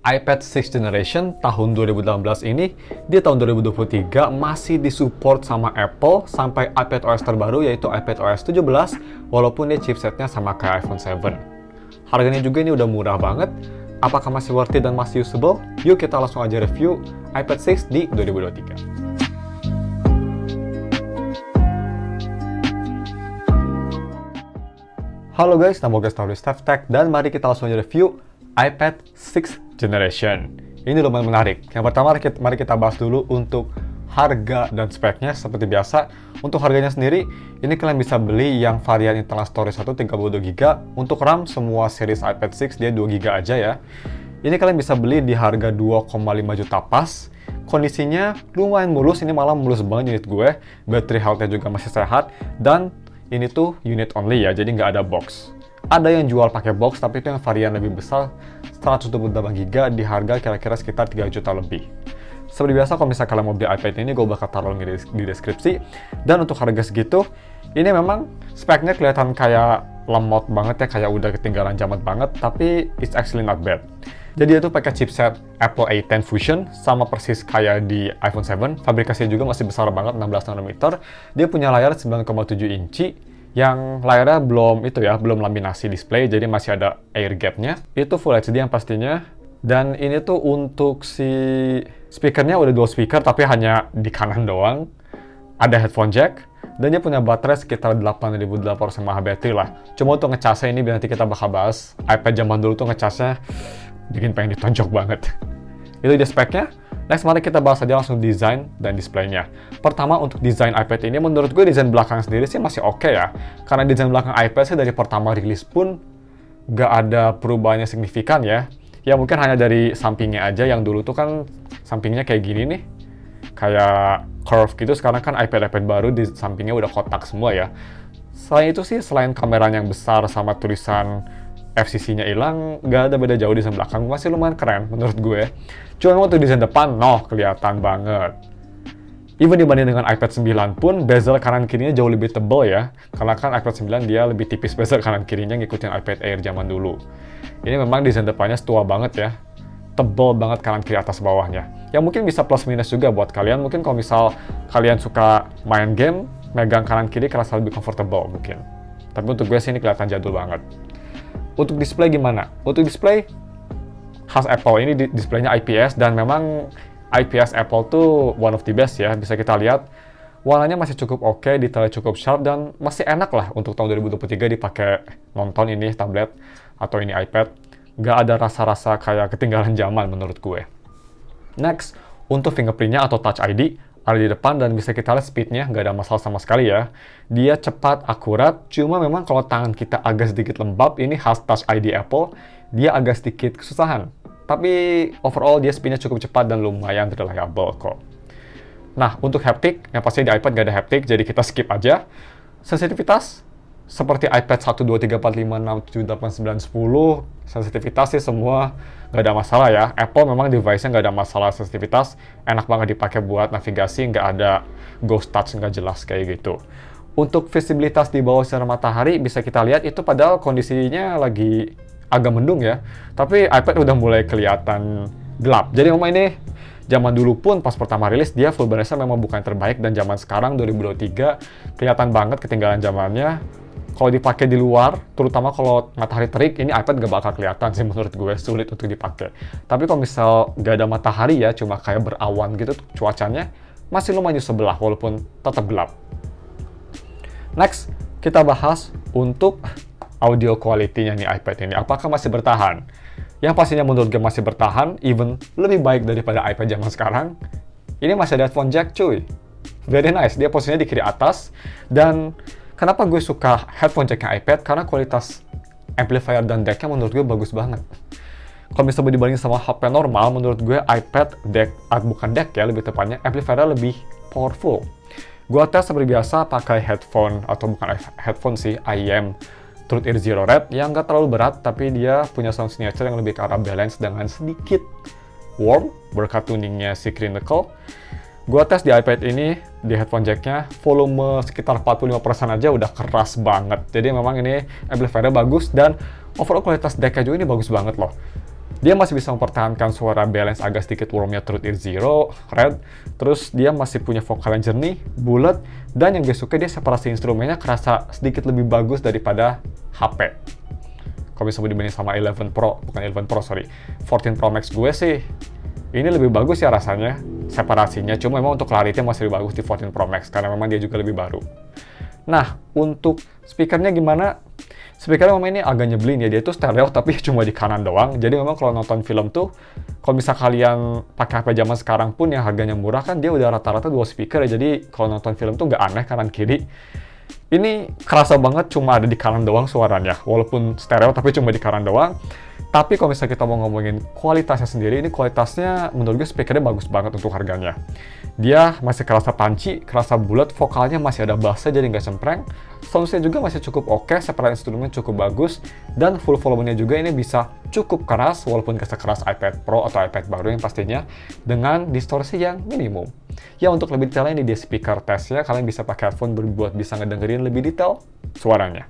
iPad 6th generation tahun 2018 ini di tahun 2023 masih disupport sama Apple sampai iPadOS terbaru yaitu iPadOS 17 walaupun dia chipsetnya sama kayak iPhone 7. Harganya juga ini udah murah banget. Apakah masih worth it dan masih usable? Yuk kita langsung aja review iPad 6 di 2023. Halo guys, nama gue Stefan Tech dan mari kita langsung aja review iPad 6th generation. Ini lumayan menarik. Yang pertama mari kita bahas dulu untuk harga dan speknya. Seperti biasa, untuk harganya sendiri, ini kalian bisa beli yang varian internal storage 32GB. Untuk RAM, semua series iPad 6 dia 2GB aja ya. Ini kalian bisa beli di harga 2,5 juta pas. Kondisinya lumayan mulus, ini malah mulus banget unit gue. Battery health-nya juga masih sehat. Dan ini tuh unit only ya, jadi nggak ada box. Ada yang jual pakai box, tapi itu yang varian lebih besar, 128GB di harga kira-kira sekitar 3 juta lebih. Seperti biasa, kalau misalnya kalian mau beli iPad ini, gue bakal taruh di deskripsi. Dan untuk harga segitu, ini memang speknya kelihatan kayak lemot banget ya, kayak udah ketinggalan zaman banget, tapi it's actually not bad. Jadi itu pakai chipset Apple A10 Fusion, sama persis kayak di iPhone 7. Fabrikasinya juga masih besar banget, 16nm. Dia punya layar 9,7 inci, yang layarnya belum laminasi display, jadi masih ada air gap-nya. Itu Full HD yang pastinya. Dan ini tuh untuk si speakernya udah dual speaker, tapi hanya di kanan doang. Ada headphone jack, dan dia punya baterai sekitar 8.800 mAh battery lah. Cuma untuk ngecasnya ini, biar nanti kita bakal bahas, iPad zaman dulu tuh ngecasnya bikin pengen ditonjok banget. Itu dia speknya. Next, mari kita bahas aja langsung desain dan displaynya. Pertama, untuk desain iPad ini, menurut gue desain belakang sendiri sih masih oke ya. Karena desain belakang iPad sih dari pertama rilis pun nggak ada perubahannya signifikan ya. Ya mungkin hanya dari sampingnya aja, yang dulu tuh kan sampingnya kayak gini nih. Kayak curve gitu, sekarang kan iPad baru di sampingnya udah kotak semua ya. Selain itu sih, selain kameranya yang besar sama tulisan FCC-nya hilang, nggak ada beda jauh desain belakang, masih lumayan keren menurut gue. Cuma untuk desain depan, kelihatan banget. Even dibanding dengan iPad 9 pun, bezel kanan kirinya jauh lebih tebal ya. Karena kan iPad 9 dia lebih tipis bezel kanan kirinya, ngikutin iPad Air zaman dulu. Ini memang desain depannya tua banget ya. Tebal banget kanan kiri atas bawahnya. Ya mungkin bisa plus minus juga buat kalian. Mungkin kalau misal kalian suka main game, megang kanan kiri kerasa lebih comfortable mungkin. Tapi untuk gue sih ini kelihatan jadul banget. Untuk display gimana? Untuk display khas Apple, ini displaynya IPS, dan memang IPS Apple tuh one of the best ya. Bisa kita lihat warnanya masih cukup oke, detailnya cukup sharp, dan masih enak lah untuk tahun 2023 dipakai nonton ini tablet atau ini iPad. Nggak ada rasa-rasa kayak ketinggalan zaman menurut gue. Next, untuk fingerprintnya atau Touch ID ada di depan, dan bisa kita lihat speednya nggak ada masalah sama sekali ya. Dia cepat, akurat, cuma memang kalau tangan kita agak sedikit lembab, ini khas Touch ID Apple, dia agak sedikit kesusahan. Tapi overall dia speednya cukup cepat dan lumayan reliable kok. Nah, untuk haptic, yang pasti di iPad nggak ada haptic, jadi kita skip aja. Sensitivitas, seperti iPad 1, 2, 3, 4, 5, 6, 7, 8, 9, 10, sensitivitas sih semua nggak ada masalah ya. Apple memang device-nya nggak ada masalah sensitivitas, enak banget dipakai buat navigasi, nggak ada ghost touch, nggak jelas kayak gitu. Untuk visibilitas di bawah sinar matahari, bisa kita lihat itu padahal kondisinya lagi agak mendung ya, tapi iPad udah mulai kelihatan gelap. Jadi memang ini zaman dulu pun pas pertama rilis dia full brightness memang bukan yang terbaik, dan zaman sekarang 2023 kelihatan banget ketinggalan zamannya. Kalau dipakai di luar, terutama kalau matahari terik, ini iPad gak bakal kelihatan sih menurut gue, sulit untuk dipakai. Tapi kalau misal gak ada matahari ya, cuma kayak berawan gitu cuacanya, masih lumayan sebelah walaupun tetap gelap. Next, kita bahas untuk audio quality-nya nih iPad ini. Apakah masih bertahan? Yang pastinya menurut gue masih bertahan, even lebih baik daripada iPad zaman sekarang. Ini masih ada headphone jack cuy. Very nice, dia posisinya di kiri atas. Dan kenapa gue suka headphone jack-nya iPad? Karena kualitas amplifier dan deck-nya menurut gue bagus banget. Kalau misalnya dibandingin sama HP normal, menurut gue iPad deck, bukan deck ya lebih tepatnya, amplifier lebih powerful. Gue tes seperti biasa pakai headphone, atau bukan headphone sih, IEM Truth Ear Zero Red, yang nggak terlalu berat, tapi dia punya sound signature yang lebih ke arah balance dengan sedikit warm, berkat tuningnya si Crinacle. Gua tes di iPad ini, di headphone jack-nya, volume sekitar 45% aja udah keras banget. Jadi memang ini amplifiernya bagus, dan overall kualitas deck-nya juga ini bagus banget loh. Dia masih bisa mempertahankan suara balance agak sedikit warmnya Truth is Zero, Red. Terus dia masih punya vokal yang jernih, bulat, dan yang gue suka dia separasi instrumennya kerasa sedikit lebih bagus daripada HP. Kalau misalnya dibanding sama 11 Pro, bukan 11 Pro, sorry, 14 Pro Max gue sih, ini lebih bagus ya rasanya, separasinya. Cuma memang untuk clarity masih lebih bagus di 14 Pro Max, karena memang dia juga lebih baru. Nah, untuk speakernya gimana? Speakernya memang ini agak nyebelin ya, dia itu stereo tapi cuma di kanan doang. Jadi memang kalau nonton film tuh, kalau misal kalian pakai HP zaman sekarang pun yang harganya murah kan, dia udah rata-rata 2 speaker ya. Jadi kalau nonton film tuh nggak aneh kanan kiri. Ini kerasa banget cuma ada di kanan doang suaranya, walaupun stereo tapi cuma di kanan doang. Tapi kalau misalnya kita mau ngomongin kualitasnya sendiri, ini kualitasnya menurut gue speakernya bagus banget untuk harganya. Dia masih kerasa punchy, kerasa bulat, vokalnya masih ada bassnya jadi nggak cempreng. Soundnya juga masih cukup oke, separate instrumen cukup bagus, dan full volumenya juga ini bisa cukup keras, walaupun nggak sekeras iPad Pro atau iPad baru yang pastinya, dengan distorsi yang minimum. Ya untuk lebih detailnya ini di speaker testnya, kalian bisa pakai headphone buat bisa ngedengerin lebih detail suaranya.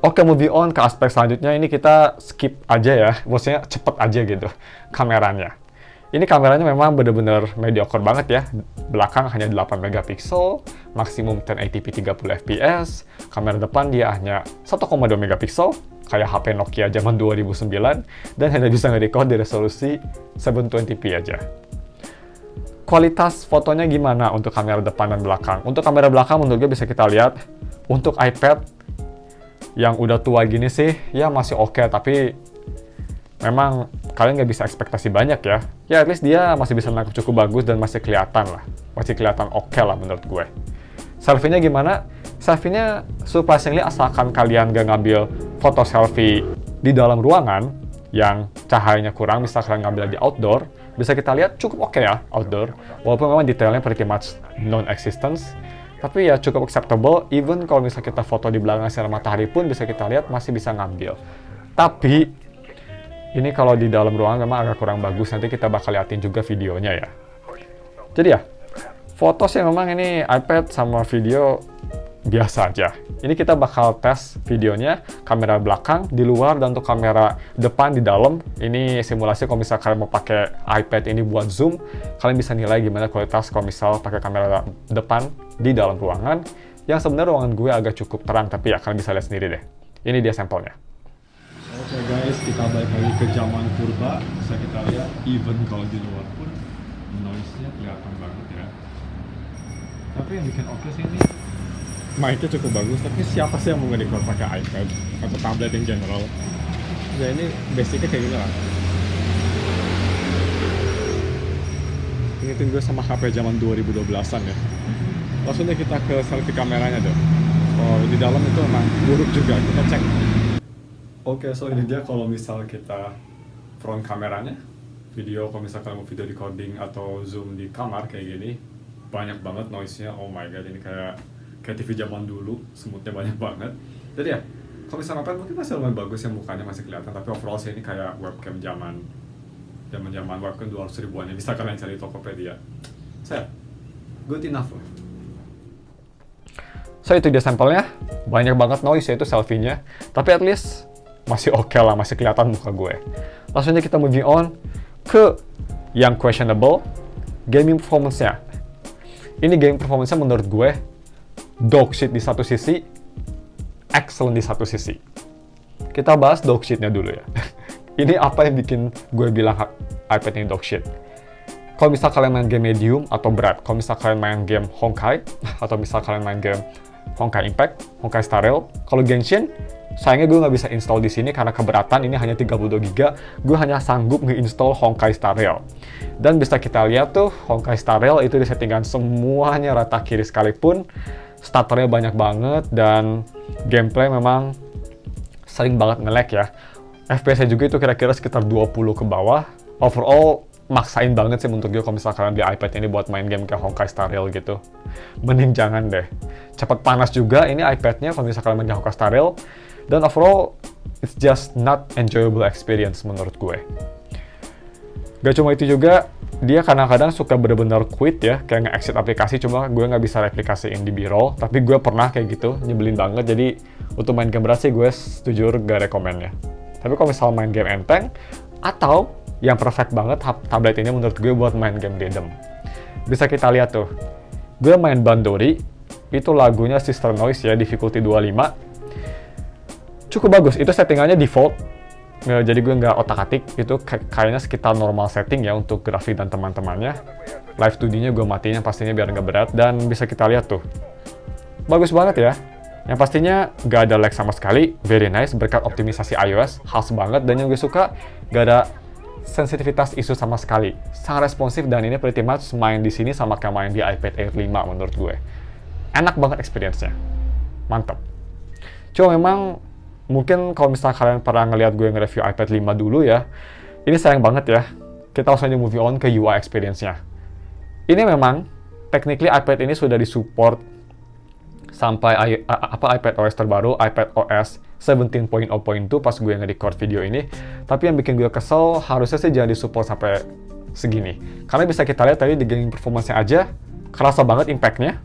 Oke, moving on ke aspek selanjutnya, ini kita skip aja ya, maksudnya cepet aja gitu, kameranya. Ini kameranya memang bener-bener mediocre banget ya, belakang hanya 8 megapiksel, maksimum 1080p 30 fps, kamera depan dia hanya 1,2 megapiksel, kayak HP Nokia zaman 2009, dan hanya bisa nge-record di resolusi 720p aja. Kualitas fotonya gimana untuk kamera depan dan belakang? Untuk kamera belakang menurut gue bisa kita lihat, untuk iPad yang udah tua gini sih, ya masih oke, tapi memang kalian nggak bisa ekspektasi banyak ya. Ya at least dia masih bisa nangkep cukup bagus dan masih kelihatan lah. Masih kelihatan oke lah menurut gue. Selfie-nya gimana? Selfie-nya surprisingly, asalkan kalian nggak ngambil foto selfie di dalam ruangan yang cahayanya kurang, misal kalian ngambil di outdoor, bisa kita lihat cukup oke ya outdoor. Walaupun memang detailnya pretty much non-existent, tapi ya cukup acceptable. Even kalau misalnya kita foto di belakang sinar matahari pun bisa kita lihat masih bisa ngambil. Tapi ini kalau di dalam ruangan memang agak kurang bagus. Nanti kita bakal liatin juga videonya ya. Jadi ya, foto sih memang ini iPad sama video biasa aja. Ini kita bakal tes videonya, kamera belakang, di luar, dan untuk kamera depan di dalam. Ini simulasi kalau misalnya kalian mau pakai iPad ini buat zoom, kalian bisa nilai gimana kualitas kalau misal pakai kamera depan di dalam ruangan. Yang sebenarnya ruangan gue agak cukup terang, tapi ya kalian bisa lihat sendiri deh. Ini dia sampelnya. Oke guys, kita balik lagi ke zaman purba. Bisa kita lihat, even kalau di luar pun noise-nya kelihatan banget ya. Tapi yang bikin oke sih ini, mic-nya cukup bagus, tapi siapa sih yang mau nge-record pakai iPad atau tablet in general? Ya ini basicnya kayak gini lah. Ingetin gue sama HP zaman 2012-an ya. Langsung deh kita ke selfie kameranya deh. Oh, di dalam itu emang buruk juga, kita cek. Oke, so ini dia kalau misal kita front kameranya. Video, kalau misalkan mau video recording atau zoom di kamar kayak gini, banyak banget noise-nya. Oh my god, ini kayak TV zaman dulu, smooth-nya banyak banget. Jadi ya, kalau misalnya iPad mungkin masih lumayan bagus ya, mukanya masih kelihatan, tapi overall sih ini kayak webcam zaman webcam 200 ribuan yang bisa kalian cari di Tokopedia. Good enough lah. So itu dia sampelnya, banyak banget noise ya itu selfie-nya, tapi at least masih oke lah, masih kelihatan muka gue. Langsung aja kita moving on ke yang questionable, gaming performance-nya. Ini gaming performance-nya menurut gue dog shit di satu sisi, excellent di satu sisi. Kita bahas dog shit-nya dulu ya. Ini apa yang bikin gue bilang iPad ini dog shit. Kalau misal kalian main game medium atau berat, kalau misal kalian main game Honkai, atau misal kalian main game Honkai Impact, Honkai Star Rail, kalau Genshin, sayangnya gue nggak bisa install di sini karena keberatan, ini hanya 32 GB, gue hanya sanggup nge-install Honkai Star Rail. Dan bisa kita lihat tuh, Honkai Star Rail itu di settingan semuanya rata kiri sekalipun, Starternya banyak banget, dan gameplay memang sering banget nge-lag ya. FPS-nya juga itu kira-kira sekitar 20 ke bawah. Overall, maksain banget sih menurut gue kalau misalnya kalian beli iPad ini buat main game kayak Honkai Star Rail gitu. Mending jangan deh. Cepet panas juga ini iPad-nya kalau misalnya kalian main Honkai Star Rail. Dan overall, it's just not enjoyable experience menurut gue. Gak cuma itu juga, dia kadang-kadang suka bener-bener quit ya, kayak nge-exit aplikasi, cuma gue nggak bisa replikasiin di B-roll. Tapi gue pernah kayak gitu, nyebelin banget. Jadi untuk main game berat sih gue jujur gak rekomen ya. Tapi kalau misalnya main game enteng, atau yang perfect banget tablet ini menurut gue buat main game rhythm. Bisa kita lihat tuh, gue main Bandori, itu lagunya Sister Noise ya, difficulty 25. Cukup bagus, itu settingannya default. Jadi gue nggak otak-atik, itu kayaknya sekitar normal setting ya untuk grafik dan teman-temannya. Live 2D-nya gue matiin pastinya biar nggak berat, dan bisa kita lihat tuh. Bagus banget ya. Yang pastinya nggak ada lag sama sekali, very nice, berkat optimisasi iOS, khas banget, dan yang gue suka, nggak ada sensitivitas isu sama sekali. Sangat responsif, dan ini pretty much main di sini sama kayak main di iPad Air 5 menurut gue. Enak banget experience-nya. Mantap. Cuma memang mungkin kalau misalnya kalian pernah ngeliat gue nge-review iPad 5 dulu ya, ini sayang banget ya. Kita langsung aja moving on ke UI experience-nya. Ini memang technically iPad ini sudah disupport sampai iPad OS terbaru, iPad OS 17.0.2 pas gue nge-record video ini. Tapi yang bikin gue kesel, harusnya sih jangan disupport sampai segini. Karena bisa kita lihat tadi di gaming performance-nya aja, kerasa banget impact-nya.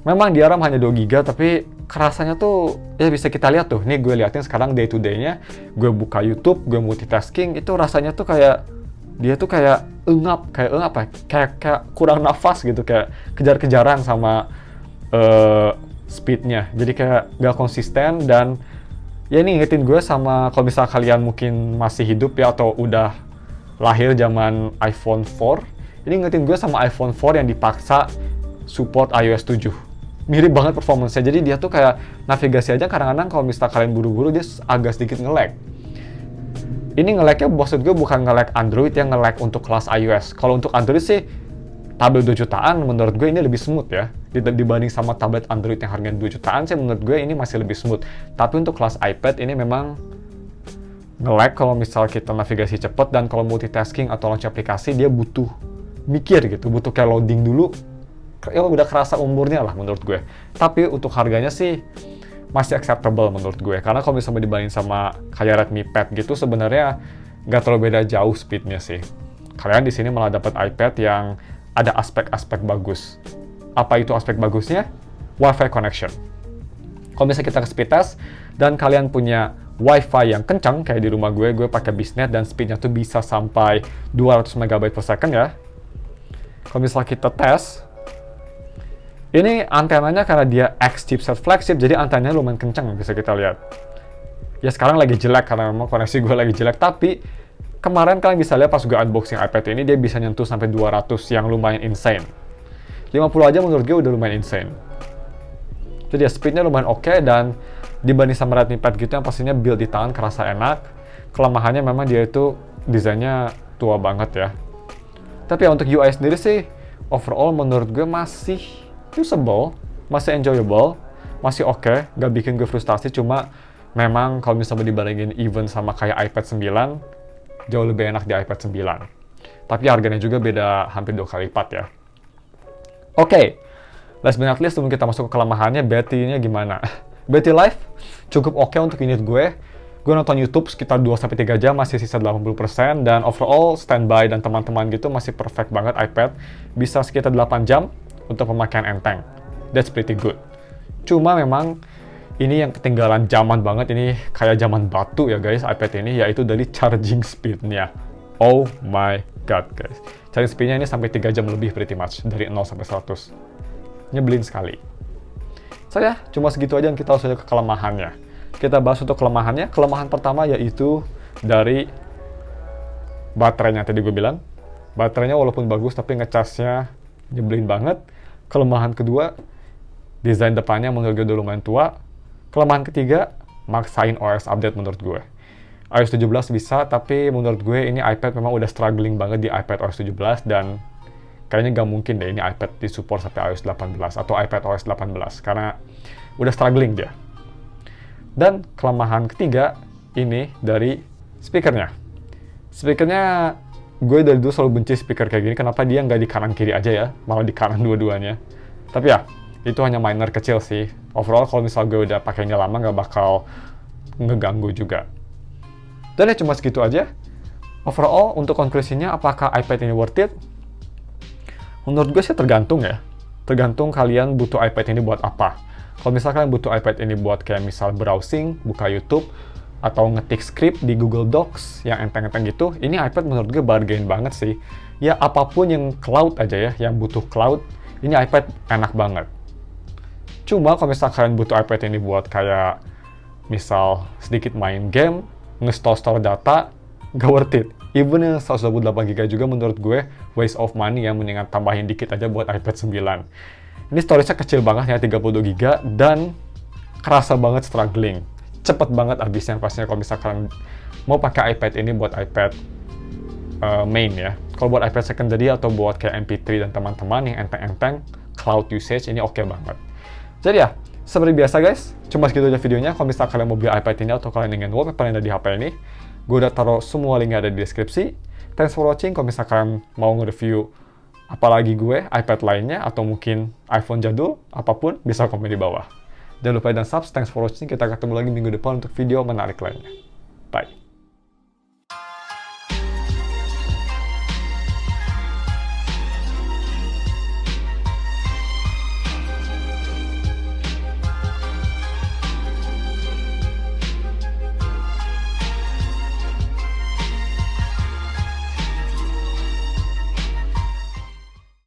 Memang di RAM hanya 2 GB, tapi kerasanya tuh, ya bisa kita lihat tuh. Nih gue liatin sekarang day to day-nya, gue buka YouTube, gue multitasking, itu rasanya tuh kayak, dia tuh kayak kayak kurang nafas gitu, kayak kejar-kejaran sama speednya. Jadi kayak gak konsisten, dan ya ini ngingetin gue sama kalau misalnya kalian mungkin masih hidup ya, atau udah lahir zaman iPhone 4, ini ngingetin gue sama iPhone 4 yang dipaksa support iOS 7. Mirip banget performance-nya, jadi dia tuh kayak navigasi aja kadang-kadang kalau misalnya kalian buru-buru dia agak sedikit nge-lag. Ini nge-lag-nya maksud gue bukan nge-lag Android, yang nge-lag untuk kelas iOS. Kalau untuk Android sih, tablet 2 jutaan menurut gue ini lebih smooth ya. Dibanding sama tablet Android yang harganya 2 jutaan sih menurut gue ini masih lebih smooth. Tapi untuk kelas iPad ini memang nge-lag kalau misal kita navigasi cepet, dan kalau multitasking atau launch aplikasi dia butuh mikir gitu, butuh kayak loading dulu. Ya udah kerasa umurnya lah menurut gue. Tapi untuk harganya sih masih acceptable menurut gue. Karena kalau misalnya dibanding sama kayak Redmi Pad gitu, sebenarnya nggak terlalu beda jauh speednya sih. Kalian di sini malah dapat iPad yang ada aspek-aspek bagus. Apa itu aspek bagusnya? Wi-Fi connection. Kalau misalnya kita ke speed test, dan kalian punya Wi-Fi yang kencang, kayak di rumah gue pakai Biznet, dan speednya tuh bisa sampai 200 MB per second ya. Kalau misalnya kita tes, ini antenanya karena dia X chipset flagship, jadi antenanya lumayan kencang, bisa kita lihat. Ya sekarang lagi jelek karena memang koneksi gue lagi jelek, tapi kemarin kalian bisa lihat pas gue unboxing iPad ini, dia bisa nyentuh sampai 200 yang lumayan insane. 50 aja menurut gue udah lumayan insane. Jadi ya speednya lumayan oke, dan dibanding sama Redmi Pad gitu yang pastinya build di tangan kerasa enak. Kelemahannya memang dia itu desainnya tua banget ya. Tapi ya untuk UI sendiri sih, overall menurut gue masih usable, masih enjoyable, masih oke, gak bikin gue frustasi. Cuma memang kalau misalnya dibandingin even sama kayak iPad 9, jauh lebih enak di iPad 9. Tapi harganya juga beda hampir 2 kali lipat ya. Oke, last but not least, sebelum kita masuk ke kelemahannya, battery-nya gimana? Battery life cukup oke untuk unit gue. Gue nonton YouTube sekitar 2-3 jam, masih sisa 80%, dan overall standby dan teman-teman gitu masih perfect banget iPad. Bisa sekitar 8 jam untuk pemakaian enteng. That's pretty good. Cuma memang ini yang ketinggalan zaman banget, ini kayak zaman batu ya guys iPad ini, yaitu dari charging speed-nya. Oh my god guys. Charging speed-nya ini sampai 3 jam lebih pretty much, dari 0 sampai 100. Nyebelin sekali. So ya, cuma segitu aja, kita langsung ke kelemahannya. Kita bahas untuk kelemahannya. Kelemahan pertama yaitu dari baterainya, tadi gue bilang. Baterainya walaupun bagus, tapi ngecasnya nyebelin banget. Kelemahan kedua, desain depannya menurut gue udah lumayan tua. Kelemahan ketiga, maksain OS update menurut gue. iOS 17 bisa, tapi menurut gue ini iPad memang udah struggling banget di iPad OS 17, dan kayaknya nggak mungkin deh ini iPad disupport sampai iOS 18 atau iPad OS 18 karena udah struggling dia. Dan kelemahan ketiga ini dari speakernya. Speakernya gue dari dulu selalu benci speaker kayak gini. Kenapa dia nggak di kanan kiri aja ya, malah di kanan dua-duanya. Tapi ya itu hanya minor kecil sih. Overall kalau misal gue udah pakainya lama nggak bakal ngeganggu juga. Dan ya cuma segitu aja. Overall untuk konklusinya apakah iPad ini worth it? Menurut gue sih tergantung ya. Tergantung kalian butuh iPad ini buat apa. Kalau misalkan kalian butuh iPad ini buat kayak misal browsing, buka YouTube, atau ngetik script di Google Docs yang enteng-enteng gitu, ini iPad menurut gue bargain banget sih. Ya apapun yang cloud aja ya, yang butuh cloud, ini iPad enak banget. Cuma kalau misalkan kalian butuh iPad ini buat kayak misal sedikit main game, nge-store data, gak worth it. Even yang 128GB juga menurut gue waste of money, yang mendingan tambahin dikit aja buat iPad 9. Ini storage-nya kecil banget ya, 32GB, dan kerasa banget struggling. Cepet banget habisnya pastinya kalau misalkan mau pakai iPad ini buat iPad main ya. Kalau buat iPad secondary atau buat kayak MP3 dan teman-teman yang enteng-enteng, cloud usage ini oke banget. Jadi ya, seperti biasa guys, cuma segitu aja videonya. Kalau misalkan kalian mau beli iPad ini atau kalian ingin wallpaper yang ada di HP ini, gue udah taruh semua linknya ada di deskripsi. Thanks for watching. Kalau misalkan mau nge-review apalagi gue, iPad lainnya, atau mungkin iPhone jadul, apapun, bisa komen di bawah. Jangan lupa dan subscribe. Thanks for watching. Kita ketemu lagi minggu depan untuk video menarik lainnya. Bye.